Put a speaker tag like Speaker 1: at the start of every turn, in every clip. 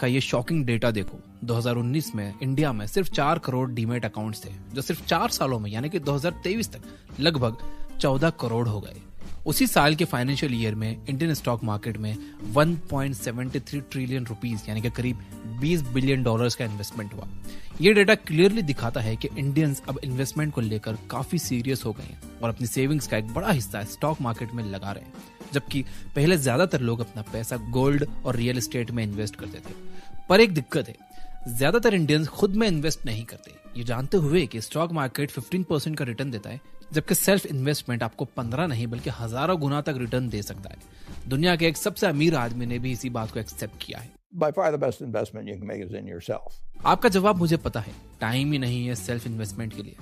Speaker 1: का ये shocking data देखो। 2019 में इंडिया में सिर्फ 4 करोड़ डीमेट अकाउंट्स थे, जो सिर्फ 4 सालों में यानी कि 2023 तक लगभग 14 करोड़ हो गए। उसी साल के फाइनेंशियल ईयर में इंडियन स्टॉक मार्केट में 1.73 ट्रिलियन रुपीस यानी कि करीब $20 बिलियन का इन्वेस्टमेंट हुआ। ये डेटा क्लियरली दिखाता है कि इंडियंस अब इन्वेस्टमेंट को लेकर काफी सीरियस हो गए हैं और अपनी सेविंग्स का एक बड़ा हिस्सा स्टॉक मार्केट में लगा रहे हैं, जबकि पहले ज्यादातर लोग अपना पैसा गोल्ड और रियल एस्टेट में इन्वेस्ट करते थे। पर एक दिक्कत है, ज्यादातर इंडियंस खुद में इन्वेस्ट नहीं करते, ये जानते हुए कि स्टॉक मार्केट 15% का रिटर्न देता है, जबकि सेल्फ इन्वेस्टमेंट आपको 15 नहीं बल्कि हजारों गुना तक रिटर्न दे सकता है। दुनिया के एक सबसे अमीर आदमी ने भी इसी बात को एक्सेप्ट किया है।
Speaker 2: By far the best investment you can make is in yourself.
Speaker 1: आपका जवाब मुझे पता है, टाइम ही नहीं है सेल्फ इन्वेस्टमेंट के लिए।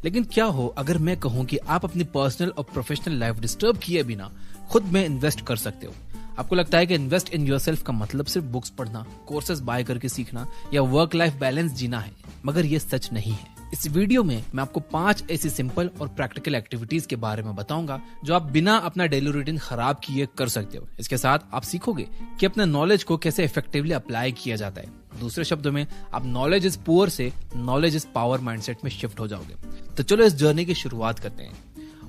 Speaker 1: लेकिन क्या हो अगर मैं कहूं कि आप अपनी पर्सनल और प्रोफेशनल लाइफ डिस्टर्ब किए बिना खुद में इन्वेस्ट कर सकते हो। आपको लगता है कि इन्वेस्ट इन योरसेल्फ का मतलब सिर्फ बुक्स पढ़ना, कोर्सेज बाय करके सीखना या वर्क लाइफ बैलेंस जीना है, मगर ये सच नहीं है। इस वीडियो में मैं आपको 5 ऐसी सिंपल और प्रैक्टिकल एक्टिविटीज के बारे में बताऊंगा जो आप बिना अपना डेली रूटीन खराब किए कर सकते हो। इसके साथ आप सीखोगे कि अपने नॉलेज को कैसे इफेक्टिवली अप्लाई किया जाता है। दूसरे शब्दों में आप नॉलेज इज पुअर से नॉलेज इज पावर माइंडसेट में शिफ्ट हो जाओगे। तो चलो इस जर्नी की शुरुआत करते हैं।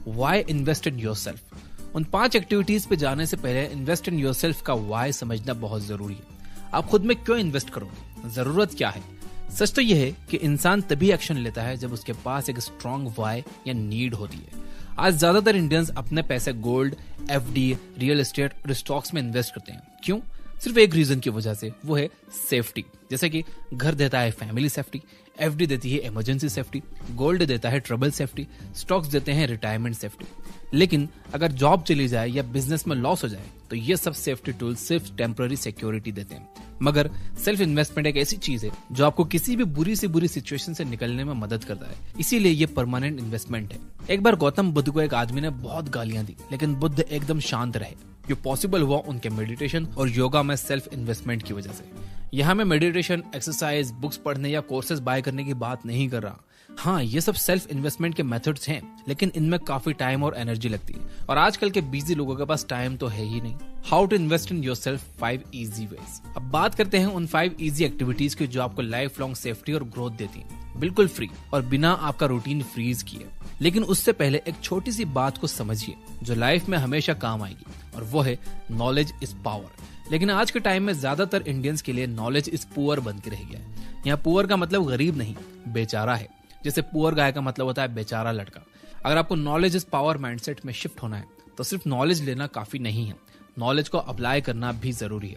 Speaker 1: Why invest in yourself. उन 5 एक्टिविटीज पे जाने से पहले इन्वेस्ट इन योरसेल्फ का व्हाई समझना बहुत जरूरी है। आप खुद में क्यों इन्वेस्ट करोगे, जरूरत क्या है। सच तो यह है कि इंसान तभी एक्शन लेता है जब उसके पास एक स्ट्रॉन्ग व्हाई या नीड होती है। आज ज्यादातर इंडियंस अपने पैसे गोल्ड, एफडी, रियल एस्टेट और स्टॉक्स में इन्वेस्ट करते हैं। क्यों? सिर्फ एक रीजन की वजह से, वो है सेफ्टी। जैसे कि घर देता है फैमिली सेफ्टी, एफडी देती है इमरजेंसी सेफ्टी, गोल्ड देता है ट्रबल सेफ्टी, स्टॉक्स देते हैं रिटायरमेंट सेफ्टी। लेकिन अगर जॉब चली जाए या बिजनेस में लॉस हो जाए तो ये सब सेफ्टी टूल सिर्फ टेम्पररी सिक्योरिटी देते हैं। मगर सेल्फ इन्वेस्टमेंट एक ऐसी चीज है जो आपको किसी भी बुरी से बुरी सिचुएशन से निकलने में मदद करता है, इसीलिए ये परमानेंट इन्वेस्टमेंट है। एक बार गौतम बुद्ध को एक आदमी ने बहुत गालियां दी, लेकिन बुद्ध एकदम शांत रहे। ये पॉसिबल हुआ उनके मेडिटेशन और योगा में सेल्फ इन्वेस्टमेंट की वजह से। यहाँ मैं मेडिटेशन, एक्सरसाइज, बुक्स पढ़ने या कोर्सेज बाय करने की बात नहीं कर रहा। हाँ, ये सब सेल्फ इन्वेस्टमेंट के मेथड्स हैं, लेकिन इनमें काफी टाइम और एनर्जी लगती है और आजकल के बिजी लोगों के पास टाइम तो है ही नहीं। How to invest in yourself 5 easy ways. अब बात करते हैं उन 5 इजी एक्टिविटीज की जो आपको लाइफ लॉन्ग सेफ्टी और ग्रोथ देती हैं, बिल्कुल फ्री और बिना आपका रूटीन फ्रीज किए। लेकिन उससे पहले एक छोटी सी बात को समझिए जो लाइफ में हमेशा काम आएगी, और वो है नॉलेज इज पावर। लेकिन आज के टाइम में ज्यादातर इंडियंस के लिए नॉलेज इज पुअर बन के रह गया है। यहाँ पुअर का मतलब गरीब नहीं, बेचारा है। जैसे पुअर गाय का मतलब होता है बेचारा लड़का। अगर आपको नॉलेज इज पावर माइंडसेट में शिफ्ट होना है तो सिर्फ नॉलेज लेना काफी नहीं है, नॉलेज को अप्लाई करना भी जरूरी है।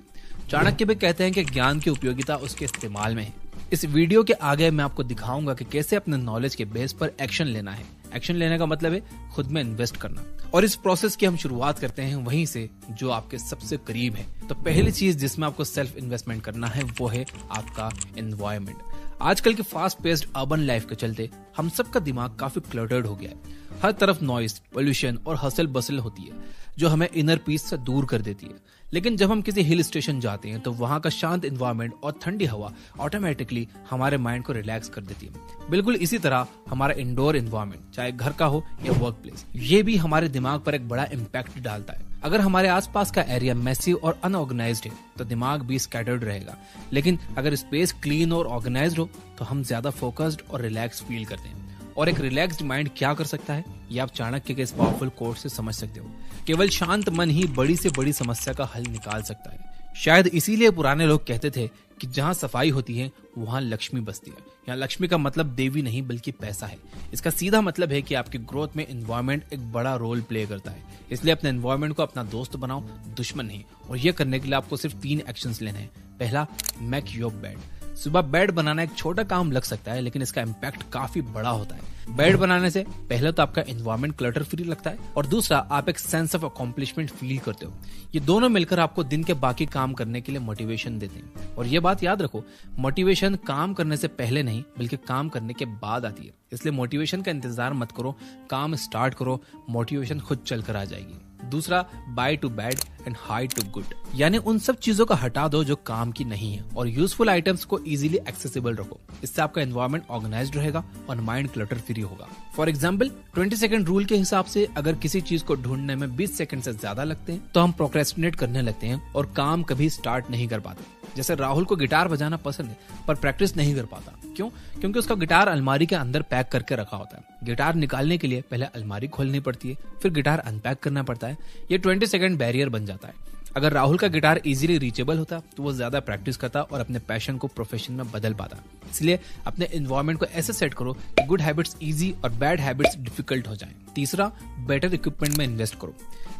Speaker 1: चाणक्य भी कहते हैं कि ज्ञान की उपयोगिता उसके इस्तेमाल में है। इस वीडियो के आगे मैं आपको दिखाऊंगा कि कैसे अपने नॉलेज के बेस पर एक्शन लेना है। एक्शन लेने का मतलब है खुद में इन्वेस्ट करना, और इस प्रोसेस की हम शुरुआत करते हैं वहीं से जो आपके सबसे करीब है। तो पहली चीज जिसमें आपको सेल्फ इन्वेस्टमेंट करना है वो है आपका एनवायरनमेंट। आजकल के फास्ट पेस्ड अर्बन लाइफ के चलते हम सबका दिमाग काफी क्लटर्ड हो गया है। हर तरफ नॉइस, पोल्यूशन और हसल बसल होती है जो हमें इनर पीस से दूर कर देती है। लेकिन जब हम किसी हिल स्टेशन जाते हैं तो वहां का शांत एनवायरनमेंट और ठंडी हवा ऑटोमेटिकली हमारे माइंड को रिलैक्स कर देती है। बिल्कुल इसी तरह हमारा इंडोर एनवायरनमेंट, चाहे घर का हो या वर्क प्लेस, ये भी हमारे दिमाग पर एक बड़ा इम्पैक्ट डालता है। अगर हमारे आसपास का एरिया मैसी और अनऑर्गेनाइज्ड है तो दिमाग भी स्कैटर्ड रहेगा। लेकिन अगर स्पेस क्लीन और ऑर्गेनाइज्ड हो तो हम ज्यादा फोकस्ड और रिलैक्स फील करते हैं। और एक रिलैक्स्ड माइंड क्या कर सकता है, ये आप चाणक्य के इस पावरफुल कोट से समझ सकते हो। केवल शांत मन ही बड़ी से बड़ी समस्या का हल निकाल सकता है। शायद इसीलिए पुराने लोग कहते थे कि जहाँ सफाई होती है वहाँ लक्ष्मी बसती है। यहाँ लक्ष्मी का मतलब देवी नहीं बल्कि पैसा है। इसका सीधा मतलब है कि आपकी ग्रोथ में एनवायरनमेंट एक बड़ा रोल प्ले करता है। इसलिए अपने एनवायरनमेंट को अपना दोस्त बनाओ, दुश्मन नहीं। और ये करने के लिए आपको सिर्फ 3 एक्शंस लेने हैं। पहला, मेक योर बेड। सुबह बेड बनाना एक छोटा काम लग सकता है, लेकिन इसका इम्पैक्ट काफी बड़ा होता है। बेड बनाने से पहले तो आपका एनवायरनमेंट क्लटर फ्री लगता है, और दूसरा आप एक सेंस ऑफ अकॉम्प्लिशमेंट फील करते हो। ये दोनों मिलकर आपको दिन के बाकी काम करने के लिए मोटिवेशन देते हैं। और ये बात याद रखो, मोटिवेशन काम करने से पहले नहीं बल्कि काम करने के बाद आती है। इसलिए मोटिवेशन का इंतजार मत करो, काम स्टार्ट करो, मोटिवेशन खुद चल कर आ जाएगी। दूसरा, bye to bad and hide to good, यानी उन सब चीजों का हटा दो जो काम की नहीं है और यूजफुल आइटम्स को इजीली एक्सेसिबल रखो। इससे आपका एनवायरनमेंट ऑर्गेनाइज्ड रहेगा और माइंड क्लटर फ्री होगा। फॉर एग्जाम्पल, 20 सेकंड रूल के हिसाब से अगर किसी चीज को ढूंढने में 20 सेकंड से ज्यादा लगते हैं तो हम प्रोक्रेस्टिनेट करने लगते हैं और काम कभी स्टार्ट नहीं कर पाते। जैसे राहुल को गिटार बजाना पसंद है पर प्रैक्टिस नहीं कर पाता। क्यों? क्योंकि उसका गिटार अलमारी के अंदर पैक करके रखा होता है। गिटार निकालने के लिए पहले अलमारी खोलनी पड़ती है, फिर गिटार अनपैक करना पड़ता है। ये 20 सेकंड बैरियर बन जाता है। अगर राहुल का गिटार इजीली रीचेबल होता तो वो ज्यादा प्रैक्टिस करता और अपने पैशन को प्रोफेशन में बदल पाता। इसलिए अपने एनवायरनमेंट को ऐसे सेट करो कि गुड हैबिट्स इजी और बैड हैबिट्स डिफिकल्ट हो जाएं। तीसरा, बेटर इक्विपमेंट में इन्वेस्ट करो।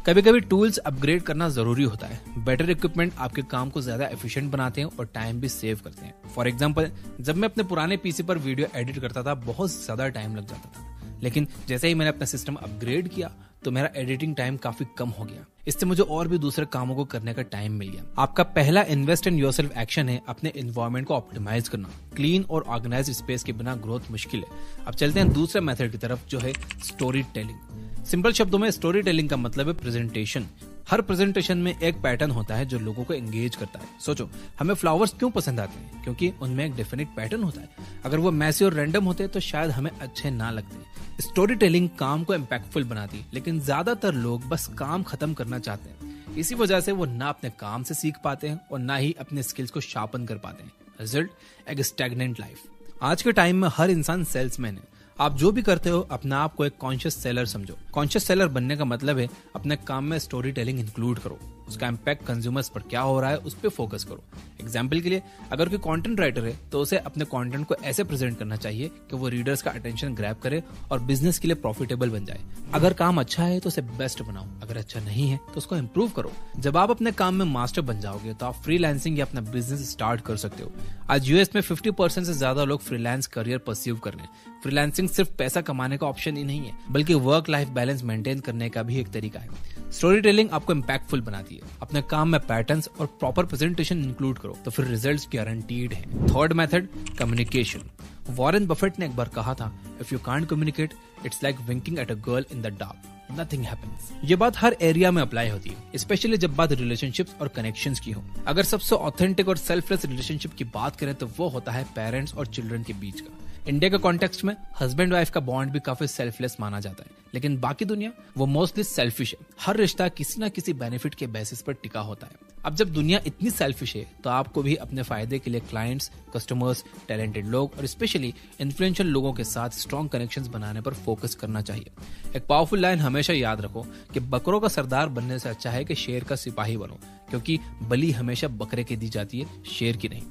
Speaker 1: कभी कभी टूल्स अपग्रेड करना जरूरी होता है। बेटर इक्विपमेंट आपके काम को ज्यादा एफिशिएंट बनाते हैं और टाइम भी सेव करते हैं। फॉर एग्जांपल, जब मैं अपने पुराने पीसी पर वीडियो एडिट करता था बहुत ज्यादा टाइम लग जाता था, लेकिन जैसे ही मैंने अपना सिस्टम अपग्रेड किया तो मेरा एडिटिंग टाइम काफी कम हो गया। इससे मुझे और भी दूसरे कामों को करने का टाइम मिल गया। आपका पहला इन्वेस्ट इन योरसेल्फ एक्शन है अपने एनवायरनमेंट को ऑप्टिमाइज करना। क्लीन और ऑर्गेनाइज्ड स्पेस के बिना ग्रोथ मुश्किल है। अब चलते हैं दूसरे मेथड की तरफ, जो है स्टोरी टेलिंग। सिंपल शब्दों में स्टोरी टेलिंग का मतलब है प्रेजेंटेशन। हर प्रेजेंटेशन में एक पैटर्न होता है जो लोगों को एंगेज करता है। सोचो, हमें फ्लावर्स क्यों पसंद आते हैं? क्योंकि उनमें एक डेफिनेट पैटर्न होता है। अगर वो मैसी और रैंडम होते तो शायद हमें अच्छे ना लगते। स्टोरी टेलिंग काम को इम्पैक्टफुल बनाती है, लेकिन ज्यादातर लोग बस काम खत्म करना चाहते हैं। इसी वजह से वो ना अपने काम से सीख पाते हैं और ना ही अपने स्किल्स को शार्पन कर पाते हैं। रिजल्ट, एक स्टैग्नेंट लाइफ। आज के टाइम में हर इंसान सेल्समैन है। आप जो भी करते हो अपने आप को एक कॉन्शियस सेलर समझो। कॉन्शियस सेलर बनने का मतलब है अपने काम में स्टोरी टेलिंग इंक्लूड करो। उसका इम्पैक्ट कंज्यूमर्स पर क्या हो रहा है उस पर फोकस करो। एग्जाम्पल के लिए, अगर कोई कंटेंट राइटर है तो उसे अपने कंटेंट को ऐसे प्रेजेंट करना चाहिए कि वो रीडर्स का अटेंशन ग्रैब करे और बिजनेस के लिए प्रॉफिटेबल बन जाए। अगर काम अच्छा है तो उसे बेस्ट बनाओ, अगर अच्छा नहीं है तो उसको इम्प्रूव करो। जब आप अपने काम में मास्टर बन जाओगे तो आप फ्रीलांसिंग या अपना बिजनेस स्टार्ट कर सकते हो। आज यूएस में 50% से ज्यादा लोग फ्रीलांस करियर परस्यू कर रहे हैं। फ्रीलांसिंग सिर्फ पैसा कमाने का ऑप्शन ही नहीं है, बल्कि वर्क लाइफ बैलेंस मेंटेन करने का भी एक तरीका है। स्टोरी टेलिंग आपको इम्पैक्टफुल बनाती है। अपने काम में पैटर्न्स और प्रॉपर प्रेजेंटेशन इंक्लूड करो तो फिर रिजल्ट्स गारंटीड हैं। Third method, communication. Warren Buffett ने एक बार कहा था, if you can't communicate, it's like winking at a girl in the dark, nothing happens. ये बात हर एरिया में अप्लाई होती है, स्पेशली जब बात रिलेशनशिप्स और कनेक्शंस की हो। अगर सबसे ऑथेंटिक और सेल्फलेस रिलेशनशिप की बात करें तो वो होता है पेरेंट्स और चिल्ड्रन के बीच का। इंडिया के कॉन्टेक्स्ट में हस्बैंड वाइफ का बॉन्ड भी काफी सेल्फलेस माना जाता है, लेकिन बाकी दुनिया वो मोस्टली सेल्फिश है। हर रिश्ता किसी ना किसी बेनिफिट के बेसिस पर टिका होता है। अब जब दुनिया इतनी सेल्फिश है तो आपको भी अपने फायदे के लिए क्लाइंट्स, कस्टमर्स, टैलेंटेड लोग और स्पेशली इन्फ्लुएंशियल लोगों के साथ स्ट्रॉन्ग कनेक्शंस बनाने पर फोकस करना चाहिए। एक पावरफुल लाइन हमेशा याद रखो कि बकरों का सरदार बनने से अच्छा है कि शेर का सिपाही बनो, क्योंकि बलि हमेशा बकरे की दी जाती है, शेर की नहीं।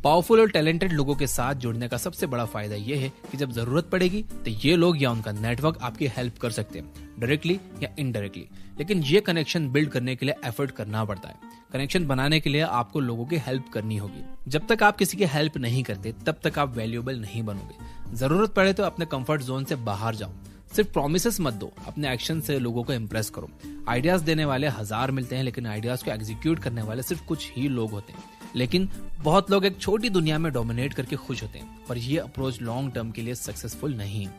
Speaker 1: पावरफुल और टैलेंटेड लोगों के साथ जुड़ने का सबसे बड़ा फायदा यह है कि जब जरूरत पड़ेगी तो ये लोग या उनका नेटवर्क आपकी हेल्प कर सकते हैं, डायरेक्टली या इनडायरेक्टली। लेकिन ये कनेक्शन बिल्ड करने के लिए एफर्ट करना पड़ता है। कनेक्शन बनाने के लिए आपको लोगों की हेल्प करनी होगी। जब तक आप किसी की हेल्प नहीं करते तब तक आप वैल्यूएबल नहीं बनोगे। जरूरत पड़े तो अपने कंफर्ट जोन से बाहर जाओ। सिर्फ प्रॉमिसेस मत दो, अपने एक्शन से लोगों को इम्प्रेस करो। आइडियाज देने वाले हजार मिलते हैं, लेकिन आइडियाज को एग्जीक्यूट करने वाले सिर्फ कुछ ही लोग होते हैं। लेकिन बहुत लोग एक छोटी दुनिया में डोमिनेट करके खुश होते हैं, पर यह अप्रोच लॉन्ग टर्म के लिए सक्सेसफुल नहीं है।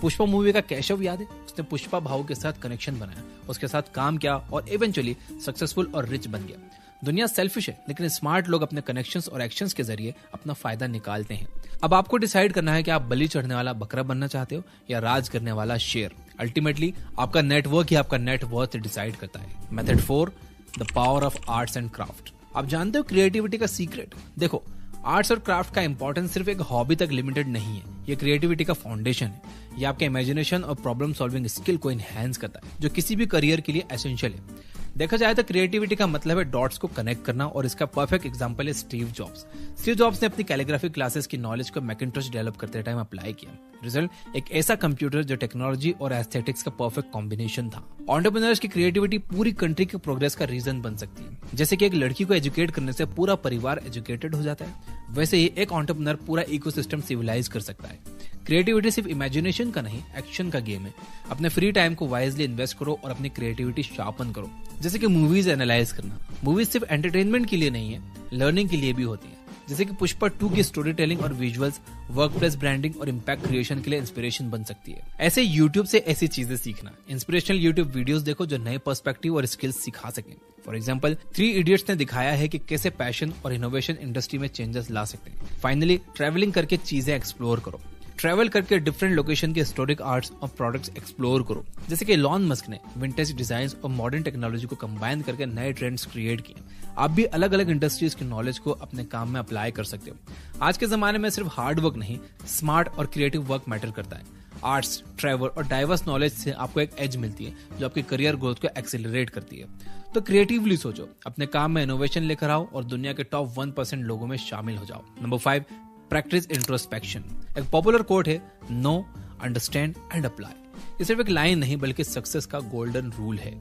Speaker 1: पुष्पा मूवी का केशव याद है? उसने पुष्पा भाऊ के साथ कनेक्शन बनाया, उसके साथ काम किया और इवेंचुअली सक्सेसफुल और रिच बन गया। दुनिया सेल्फिश है, लेकिन स्मार्ट लोग अपने कनेक्शंस और एक्शंस के जरिए अपना फायदा निकालते हैं। अब आपको डिसाइड करना है कि आप बलि चढ़ने वाला बकरा बनना चाहते हो या राज करने वाला शेर। अल्टीमेटली आपका नेटवर्क ही आपका नेट वर्थ डिसाइड करता है। Method 4, the power of arts and craft. आप जानते हो क्रिएटिविटी का सीक्रेट? देखो, आर्ट्स और क्राफ्ट का इंपॉर्टेंस सिर्फ एक हॉबी तक लिमिटेड नहीं है, ये क्रिएटिविटी का फाउंडेशन है। ये आपके इमेजिनेशन और प्रॉब्लम सॉल्विंग स्किल को एनहांस करता है, जो किसी भी करियर के लिए एसेंशियल है। देखा जाए तो क्रिएटिविटी का मतलब है डॉट्स को कनेक्ट करना, और इसका परफेक्ट एग्जांपल है स्टीव जॉब्स। स्टीव जॉब्स ने अपनी कैलीग्राफी क्लासेस की नॉलेज को मैकिंटोश डेवलप करते टाइम अप्लाई किया। रिजल्ट, एक ऐसा कंप्यूटर जो टेक्नोलॉजी और एस्थेटिक्स का परफेक्ट कॉम्बिनेशन था। एंटरप्रेन्योर्स की क्रिएटिविटी पूरी कंट्री के प्रोग्रेस का रीजन बन सकती है। जैसे कि एक लड़की को एजुकेट करने से पूरा परिवार एजुकेटेड हो जाता है, वैसे ही एक एंटरप्रेन्योर पूरा इकोसिस्टम सिविलाइज कर सकता है। क्रिएटिविटी सिर्फ इमेजिनेशन का नहीं, एक्शन का गेम है। अपने फ्री टाइम को वाइजली इन्वेस्ट करो और अपनी क्रिएटिविटी शार्पन करो। जैसे कि मूवीज एनालाइज करना। मूवीज सिर्फ एंटरटेनमेंट के लिए नहीं है, लर्निंग के लिए भी होती है। जैसे कि पुष्पा 2 की स्टोरी टेलिंग और विजुअल्स वर्क प्लेस ब्रांडिंग और इम्पैक्ट क्रिएशन के लिए इंस्पिरेशन बन सकती है। ऐसे यूट्यूब से ऐसी चीजें सीखना, इंस्पिरेशनल यूट्यूब वीडियोस देखो जो नए पर्सपेक्टिव और स्किल्स सिखा सकें। फॉर एग्जाम्पल 3 इडियट्स ने दिखाया है कि कैसे पैशन और इनोवेशन इंडस्ट्री में चेंजेस ला सकते हैं। फाइनली ट्रैवलिंग करके चीजें एक्सप्लोर करो, ट्रैवल करके डिफरेंट लोकेशन के हिस्टोरिक आर्ट्स और प्रोडक्ट्स एक्सप्लोर करो। जैसे कि इलॉन मस्क ने विंटेज डिजाइन्स और मॉडर्न टेक्नोलॉजी को कंबाइन करके नए ट्रेंड्स क्रिएट किए। आप भी अलग अलग इंडस्ट्रीज की नॉलेज को अपने काम में अप्लाई कर सकते हो। आज के जमाने में सिर्फ हार्ड वर्क नहीं, स्मार्ट और क्रिएटिव वर्क मैटर करता है। आर्ट्स, ट्रैवल और डाइवर्स नॉलेज से आपको एक एज मिलती है जो आपकी करियर ग्रोथ को एक्सेलरेट करती है। तो क्रिएटिवली सोचो, अपने काम में इनोवेशन लेकर आओ और दुनिया के टॉप 1% लोगों में शामिल हो जाओ। Number 5, practice introspection. एक पॉपुलर कोट है, नो, अंडरस्टैंड एंड अप्लाई। ये सिर्फ एक लाइन नहीं बल्कि सक्सेस का गोल्डन रूल है।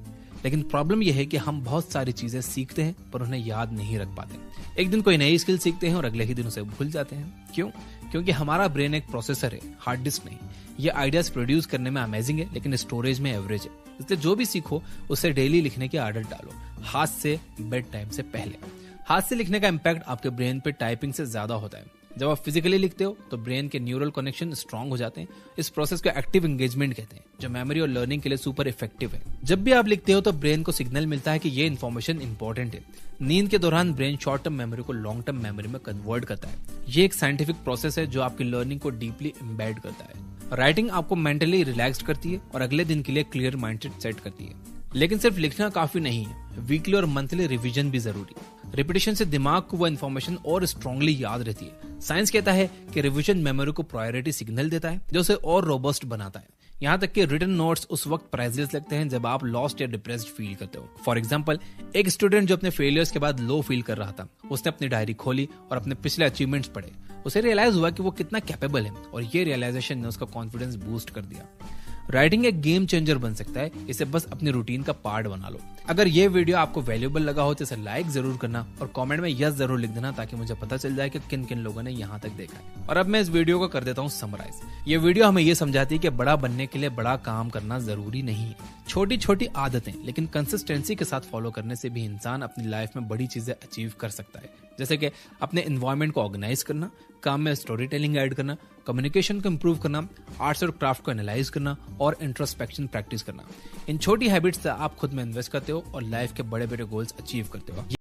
Speaker 1: लेकिन प्रॉब्लम यह है कि हम बहुत सारी चीजें सीखते हैं पर उन्हें याद नहीं रख पाते। एक दिन कोई नई स्किल सीखते हैं और अगले ही दिन उसे भूल जाते हैं। क्यों? क्योंकि हमारा ब्रेन एक प्रोसेसर है, हार्ड डिस्क नहीं। ये आइडियाज प्रोड्यूस करने में अमेजिंग है लेकिन स्टोरेज में एवरेज है। इसलिए जो भी सीखो उसे डेली लिखने की आदत डालो, हाथ से, बेड टाइम से पहले। हाथ से लिखने का इम्पैक्ट आपके ब्रेन पे टाइपिंग से ज्यादा होता है। जब आप फिजिकली लिखते हो तो ब्रेन के न्यूरल कनेक्शन स्ट्रांग हो जाते हैं। इस प्रोसेस को एक्टिव एंगेजमेंट कहते हैं, जो मेमोरी और लर्निंग के लिए सुपर इफेक्टिव है। जब भी आप लिखते हो तो ब्रेन को सिग्नल मिलता है कि ये इन्फॉर्मेशन इंपॉर्टेंट है। नींद के दौरान ब्रेन शॉर्ट टर्म मेमोरी को लॉन्ग टर्म मेमोरी में कन्वर्ट करता है। ये एक साइंटिफिक प्रोसेस है जो आपकी लर्निंग को डीपली एम्बेड करता है। राइटिंग आपको मेंटली रिलैक्स करती है और अगले दिन के लिए क्लियर माइंडसेट सेट करती है। लेकिन सिर्फ लिखना काफी नहीं है, वीकली और मंथली रिवीजन भी जरूरी है। रिपीटिशन से दिमाग को वो इन्फॉर्मेशन और स्ट्रांगली याद रहती है। साइंस कहता है कि रिवीजन मेमोरी को प्रायोरिटी सिग्नल देता है जो उसे और रोबस्ट बनाता है। यहाँ तक कि रिटन नोट्स उस वक्त प्राइसलेस लगते हैं जब आप लॉस्ट या डिप्रेस्ड फील करते हो। फॉर एग्जांपल, एक स्टूडेंट जो अपने फेलियर्स के बाद लो फील कर रहा था, उसने अपनी डायरी खोली और अपने पिछले अचीवमेंट्स पढ़े। उसे रियलाइज हुआ कि वो कितना कैपेबल है और ये रियलाइजेशन ने उसका कॉन्फिडेंस बूस्ट कर दिया। राइटिंग एक गेम चेंजर बन सकता है, इसे बस अपनी रूटीन का पार्ट बना लो। अगर ये वीडियो आपको वैल्यूएबल लगा हो तो इसे लाइक जरूर करना और कमेंट में यस जरूर लिख देना ताकि मुझे पता चल जाए कि किन किन लोगों ने यहाँ तक देखा है। और अब मैं इस वीडियो को कर देता हूँ समराइज। ये वीडियो हमें ये समझाती है कि बड़ा बनने के लिए बड़ा काम करना जरूरी नहीं है। छोटी छोटी आदतें लेकिन कंसिस्टेंसी के साथ फॉलो करने से भी इंसान अपनी लाइफ में बड़ी चीजें अचीव कर सकता है। जैसे कि अपने एनवायरनमेंट को ऑर्गेनाइज करना, काम में स्टोरी टेलिंग ऐड करना, कम्युनिकेशन को इंप्रूव करना, आर्ट्स और क्राफ्ट को एनालाइज करना और इंट्रोस्पेक्शन प्रैक्टिस करना। इन छोटी हैबिट्स से आप खुद में इन्वेस्ट करते हो और लाइफ के बड़े बड़े गोल्स अचीव करते हो।